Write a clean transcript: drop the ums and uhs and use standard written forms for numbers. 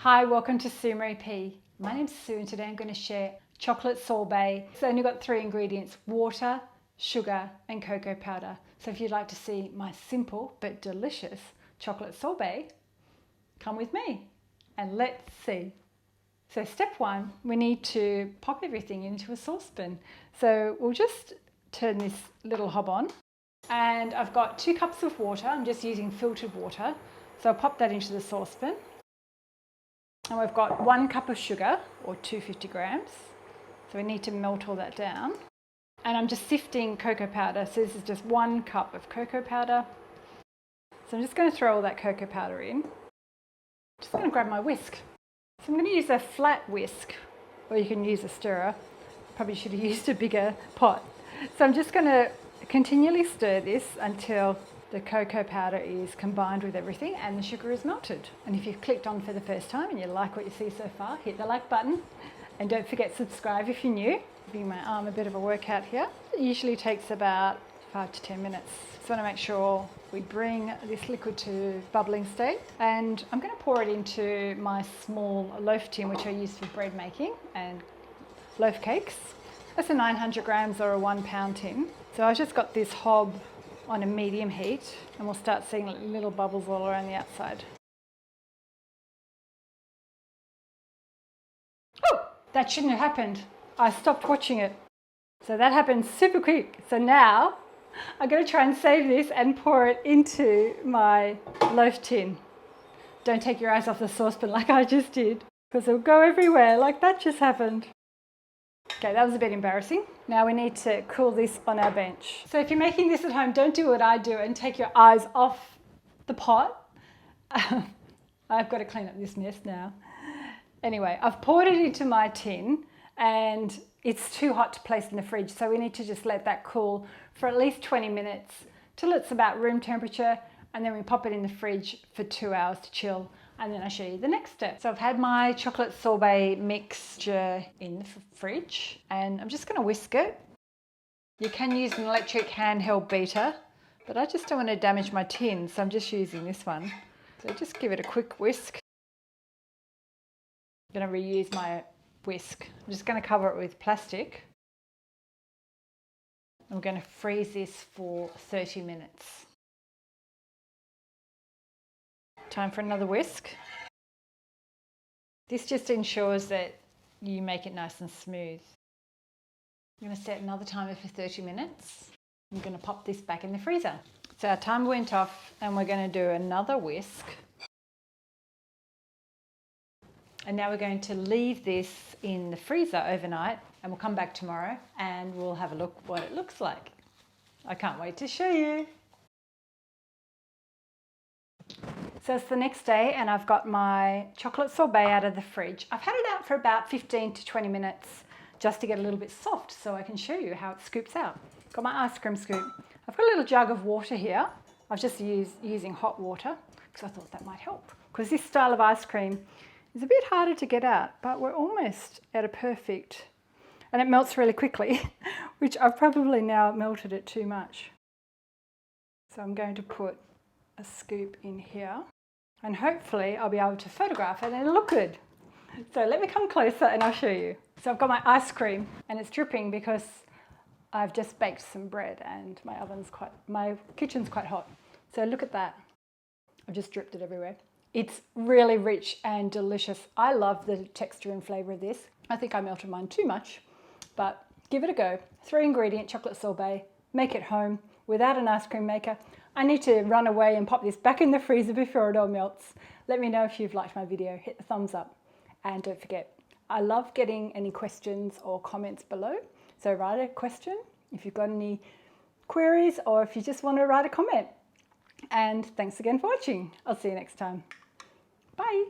Hi, welcome to Sue Marie P. My name's Sue and today I'm going to share chocolate sorbet. It's only got 3 ingredients: water, sugar and cocoa powder. So if you'd like to see my simple but delicious chocolate sorbet, come with me and let's see. So step 1, we need to pop everything into a saucepan. So we'll just turn this little hob on and I've got 2 cups of water. I'm just using filtered water. So I'll pop that into the saucepan. And we've got 1 cup of sugar, or 250 grams. So we need to melt all that down. And I'm just sifting cocoa powder. So this is just 1 cup of cocoa powder. So I'm just going to throw all that cocoa powder in. Just going to grab my whisk. So I'm going to use a flat whisk, or you can use a stirrer. Probably should have used a bigger pot. So I'm just going to continually stir this until the cocoa powder is combined with everything and the sugar is melted. And if you've clicked on for the first time and you like what you see so far, hit the like button and don't forget subscribe if you're new. Giving my arm a bit of a workout here. It usually takes about 5 to 10 minutes. Just want to make sure we bring this liquid to bubbling state, and I'm going to pour it into my small loaf tin which I use for bread making and loaf cakes. That's a 900 grams or a 1 pound tin. So I've just got this hob on a medium heat and we'll start seeing little bubbles all around the outside. Oh, that shouldn't have happened. I stopped watching it. So that happened super quick. So now I'm going to try and save this and pour it into my loaf tin. Don't take your eyes off the saucepan like I just did, because it'll go everywhere like that just happened. Okay, that was a bit embarrassing. Now we need to cool this on our bench. So if you're making this at home, don't do what I do and take your eyes off the pot. I've got to clean up this mess now. Anyway, I've poured it into my tin and it's too hot to place in the fridge. So we need to just let that cool for at least 20 minutes till it's about room temperature, and then we pop it in the fridge for 2 hours to chill. And then I'll show you the next step. So I've had my chocolate sorbet mixture in the fridge and I'm just going to whisk it. You can use an electric handheld beater, but I just don't want to damage my tin, so I'm just using this one. So just give it a quick whisk. I'm going to reuse my whisk. I'm just going to cover it with plastic. I'm going to freeze this for 30 minutes. Time for another whisk. This just ensures that you make it nice and smooth. I'm going to set another timer for 30 minutes. I'm going to pop this back in the freezer. So our timer went off and we're going to do another whisk. And now we're going to leave this in the freezer overnight, and we'll come back tomorrow and we'll have a look what it looks like. I can't wait to show you. So it's the next day and I've got my chocolate sorbet out of the fridge. I've had it out for about 15 to 20 minutes just to get a little bit soft so I can show you how it scoops out. Got my ice cream scoop. I've got a little jug of water here. I've just using hot water because I thought that might help. Because this style of ice cream is a bit harder to get out, but we're almost at a perfect, and it melts really quickly, which I've probably now melted it too much. So I'm going to put a scoop in here and hopefully I'll be able to photograph it and it'll look good. So let me come closer and I'll show you. So I've got my ice cream and it's dripping because I've just baked some bread and my kitchen's quite hot. So look at that. I've just dripped it everywhere. It's really rich and delicious. I love the texture and flavour of this. I think I melted mine too much, but give it a go. 3 ingredient chocolate sorbet, make it home without an ice cream maker. I need to run away and pop this back in the freezer before it all melts. Let me know if you've liked my video. Hit the thumbs up. And don't forget, I love getting any questions or comments below. So write a question if you've got any queries or if you just want to write a comment. And thanks again for watching. I'll see you next time. Bye.